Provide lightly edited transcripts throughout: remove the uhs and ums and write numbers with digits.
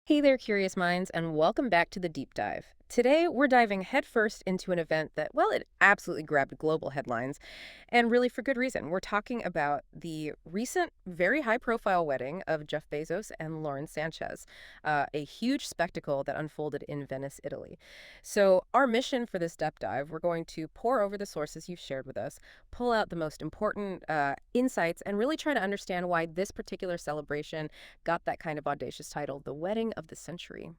Hey there, curious minds, and welcome back to the deep dive. Today, we're diving headfirst into an event that, well, it absolutely grabbed global headlines, and really for good reason. We're talking about the recent, very high profile wedding of Jeff Bezos and Lauren Sanchez, a huge spectacle that unfolded in Venice, Italy. So, our mission for this depth dive, we're going to pore over the sources you've shared with us, pull out the most important insights, and really try to understand why this particular celebration got that kind of audacious title, the wedding of the century.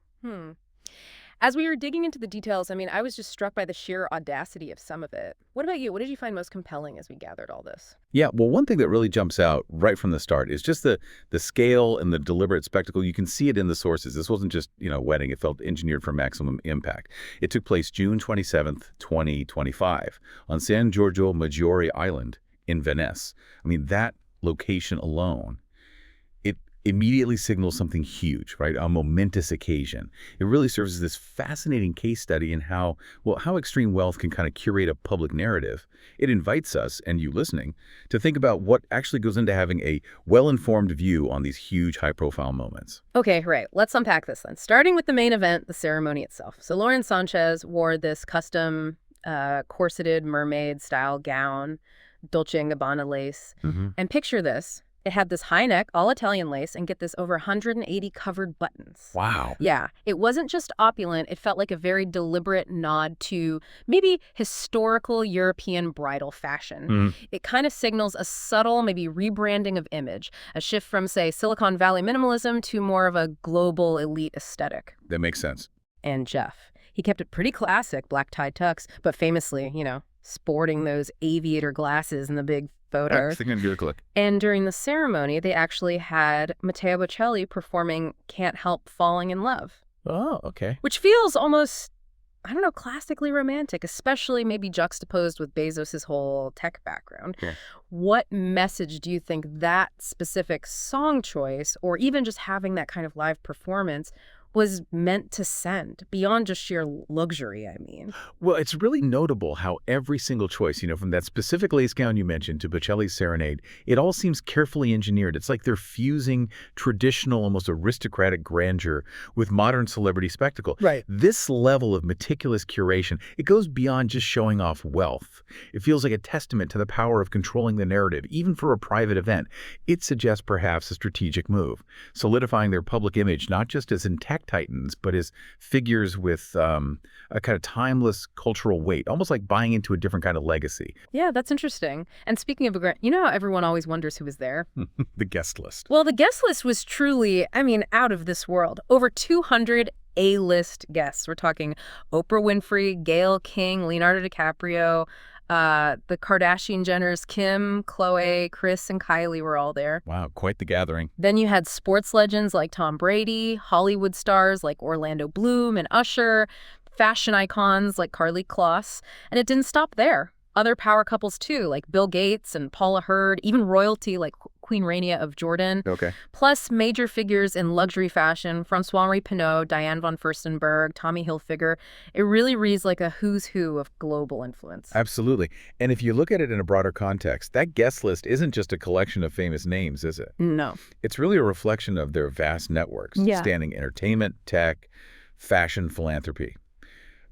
As we were digging into the details, I was just struck by the sheer audacity of some of it. What about you? What did you find most compelling as we gathered all this? Yeah, well, one thing that really jumps out right from the start is just the scale and the deliberate spectacle. You can see it in the sources. This wasn't just, a wedding. It felt engineered for maximum impact. It took place June 27th, 2025 on San Giorgio Maggiore Island in Venice. That location alone, it immediately signals something huge, right? A momentous occasion. It really serves as this fascinating case study in how extreme wealth can kind of curate a public narrative. It invites us, and you listening, to think about what actually goes into having a well-informed view on these huge, high-profile moments. Okay, right. Let's unpack this then. Starting with the main event, the ceremony itself. So Lauren Sanchez wore this custom corseted mermaid-style gown, Dolce & Gabbana lace. And picture this. It had this high neck, all Italian lace, and get this, over 180 covered buttons. Wow. Yeah, it wasn't just opulent. It felt like a very deliberate nod to maybe historical European bridal fashion. It kind of signals a subtle, maybe rebranding of image, a shift from, say, Silicon Valley minimalism to more of a global elite aesthetic. That makes sense. And Jeff, he kept it pretty classic, black tie tux, but famously, sporting those aviator glasses in the big photos. And during the ceremony, they actually had Matteo Bocelli performing Can't Help Falling in Love. Oh, okay. Which feels almost, classically romantic, especially maybe juxtaposed with Bezos' whole tech background. Yeah. What message do you think that specific song choice, or even just having that kind of live performance, was meant to send, beyond just sheer luxury, Well, it's really notable how every single choice, from that specific lace gown you mentioned to Bocelli's Serenade, it all seems carefully engineered. It's like they're fusing traditional, almost aristocratic grandeur with modern celebrity spectacle. Right. This level of meticulous curation, it goes beyond just showing off wealth. It feels like a testament to the power of controlling the narrative, even for a private event. It suggests perhaps a strategic move, solidifying their public image not just as tech titans, but as figures with a kind of timeless cultural weight, almost like buying into a different kind of legacy. Yeah, that's interesting. And speaking of how everyone always wonders who was there? The guest list. Well, the guest list was truly, out of this world. Over 200 A-list guests. We're talking Oprah Winfrey, Gayle King, Leonardo DiCaprio, the Kardashian-Jenners, Kim, Khloe, Kris, and Kylie were all there. Wow, quite the gathering. Then you had sports legends like Tom Brady, Hollywood stars like Orlando Bloom and Usher, fashion icons like Karlie Kloss, and it didn't stop there. Other power couples too, like Bill Gates and Paula Hurd, even royalty like Queen Rania of Jordan. Okay. Plus major figures in luxury fashion, François-Henri Pinault, Diane von Furstenberg, Tommy Hilfiger. It really reads like a who's who of global influence. Absolutely. And if you look at it in a broader context, that guest list isn't just a collection of famous names, is it? No. It's really a reflection of their vast networks, spanning entertainment, tech, fashion, philanthropy.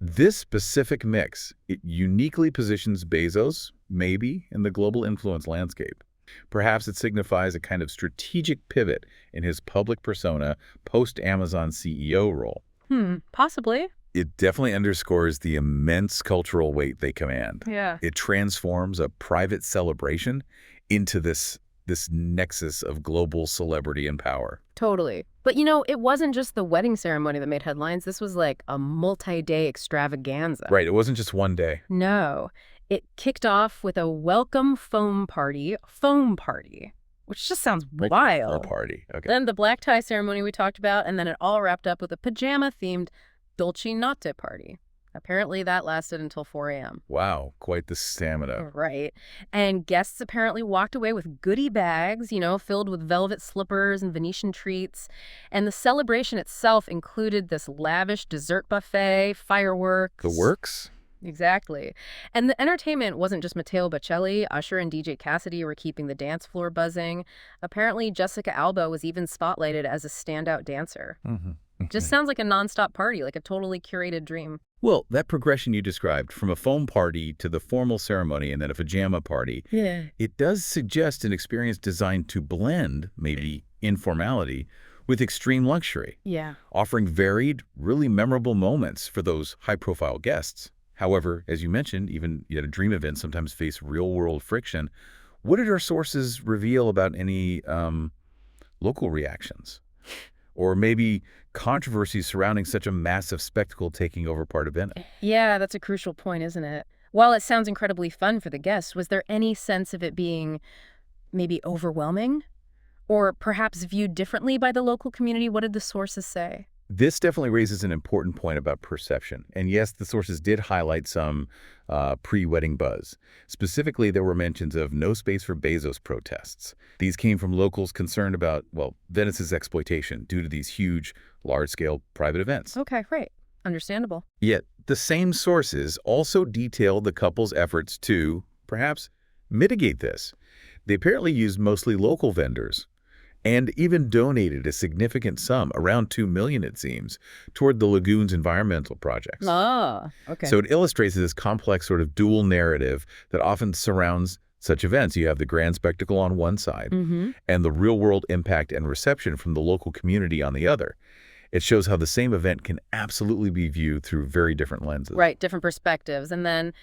This specific mix, it uniquely positions Bezos, maybe, in the global influence landscape. Perhaps it signifies a kind of strategic pivot in his public persona post-Amazon CEO role. Possibly. It definitely underscores the immense cultural weight they command. Yeah. It transforms a private celebration into this nexus of global celebrity and power. Totally. But it wasn't just the wedding ceremony that made headlines. This was like a multi-day extravaganza. Right. It wasn't just one day. No. It kicked off with a welcome foam party, which just sounds wild. A party. Okay. Then the black tie ceremony we talked about, and then it all wrapped up with a pajama-themed Dolce Notte party. Apparently that lasted until 4 a.m. Wow, quite the stamina. Right. And guests apparently walked away with goodie bags, filled with velvet slippers and Venetian treats. And the celebration itself included this lavish dessert buffet, fireworks. The works? Exactly. And the entertainment wasn't just Matteo Bocelli. Usher and DJ Cassidy were keeping the dance floor buzzing. Apparently, Jessica Alba was even spotlighted as a standout dancer. Just sounds like a nonstop party, like a totally curated dream. Well, that progression you described, from a foam party to the formal ceremony and then a pajama party, Yeah. it does suggest an experience designed to blend, maybe, informality with extreme luxury, Yeah. offering varied, really memorable moments for those high-profile guests. However, as you mentioned, even yet dream events sometimes face real-world friction. What did our sources reveal about any local reactions? Or maybe controversies surrounding such a massive spectacle taking over part of Venice? Yeah, that's a crucial point, isn't it? While it sounds incredibly fun for the guests, was there any sense of it being maybe overwhelming? Or perhaps viewed differently by the local community? What did the sources say? This definitely raises an important point about perception. And yes, the sources did highlight some pre-wedding buzz. Specifically, there were mentions of no space for Bezos protests. These came from locals concerned about, well, Venice's exploitation due to these huge, large-scale private events. Okay, right. Understandable. Yet, the same sources also detailed the couple's efforts to, perhaps, mitigate this. They apparently used mostly local vendors, and even donated a significant sum, around $2 million it seems, toward the lagoon's environmental projects. Ah, okay. So it illustrates this complex sort of dual narrative that often surrounds such events. You have the grand spectacle on one side, and the real-world impact and reception from the local community on the other. It shows how the same event can absolutely be viewed through very different lenses. Right, different perspectives. And then,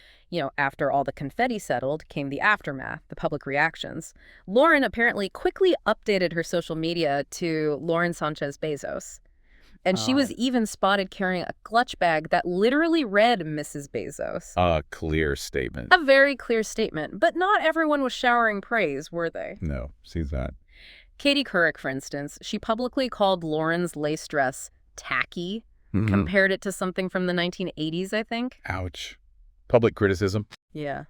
after all the confetti settled, came the aftermath, the public reactions. Lauren apparently quickly updated her social media to Lauren Sanchez Bezos. And she was even spotted carrying a clutch bag that literally read Mrs. Bezos. A clear statement. A very clear statement. But not everyone was showering praise, were they? No, see that. Katie Couric, for instance, she publicly called Lauren's lace dress tacky, compared it to something from the 1980s, I think. Ouch. Public criticism. Yeah.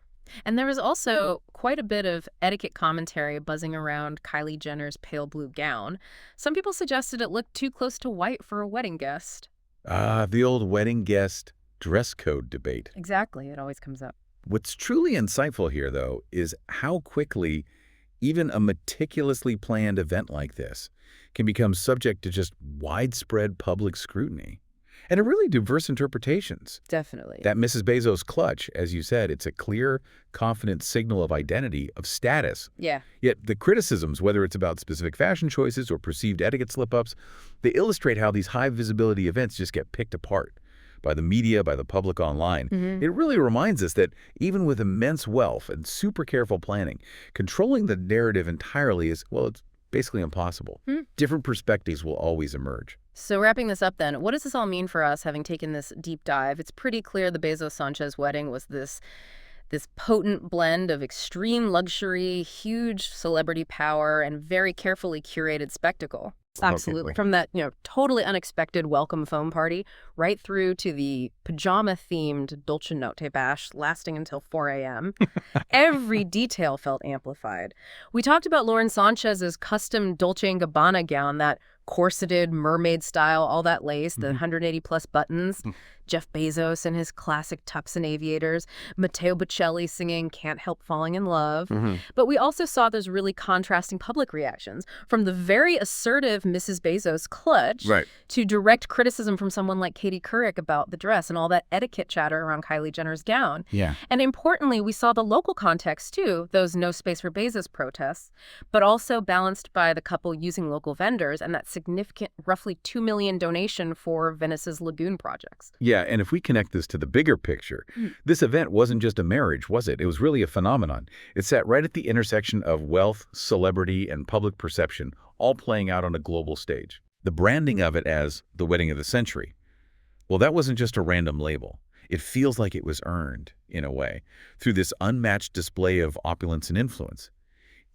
And there was also quite a bit of etiquette commentary buzzing around Kylie Jenner's pale blue gown. Some people suggested it looked too close to white for a wedding guest. The old wedding guest dress code debate. Exactly. It always comes up. What's truly insightful here, though, is how quickly even a meticulously planned event like this can become subject to just widespread public scrutiny. And a really diverse interpretations. Definitely. That Mrs. Bezos clutch, as you said, it's a clear, confident signal of identity, of status. Yeah. Yet the criticisms, whether it's about specific fashion choices or perceived etiquette slip-ups, they illustrate how these high-visibility events just get picked apart by the media, by the public online. It really reminds us that even with immense wealth and super careful planning, controlling the narrative entirely is, well, it's basically impossible. Different perspectives will always emerge. So wrapping this up then, what does this all mean for us having taken this deep dive? It's pretty clear the Bezos-Sanchez wedding was this potent blend of extreme luxury, huge celebrity power, and very carefully curated spectacle. Absolutely. From that, totally unexpected welcome foam party right through to the pajama-themed Dolce Notte bash lasting until 4 a.m. Every detail felt amplified. We talked about Lauren Sanchez's custom Dolce & Gabbana gown, that corseted mermaid style, all that lace, the 180-plus buttons. Jeff Bezos and his classic tux and aviators. Matteo Bocelli singing Can't Help Falling in Love. But we also saw those really contrasting public reactions, from the very assertive Mrs. Bezos clutch to direct criticism from someone like Katie Couric about the dress and all that etiquette chatter around Kylie Jenner's gown. And importantly, we saw the local context too, those no space for Bezos protests, but also balanced by the couple using local vendors and that significant roughly $2 million donation for Venice's lagoon projects. Yeah, and if we connect this to the bigger picture, this event wasn't just a marriage, was it? It was really a phenomenon. It sat right at the intersection of wealth, celebrity, and public perception, all playing out on a global stage. The branding of it as the wedding of the century, well, that wasn't just a random label. It feels like it was earned, in a way, through this unmatched display of opulence and influence.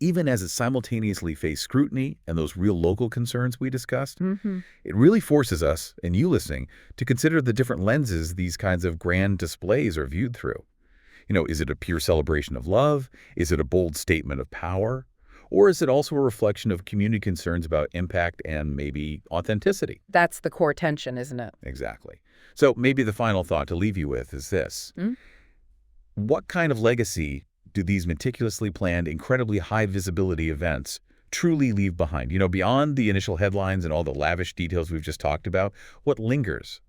Even as it simultaneously faced scrutiny and those real local concerns we discussed, it really forces us, and you listening, to consider the different lenses these kinds of grand displays are viewed through. Is it a pure celebration of love? Is it a bold statement of power? Or is it also a reflection of community concerns about impact and maybe authenticity? That's the core tension, isn't it? Exactly. So maybe the final thought to leave you with is this. What kind of legacy do these meticulously planned, incredibly high-visibility events truly leave behind? Beyond the initial headlines and all the lavish details we've just talked about, what lingers?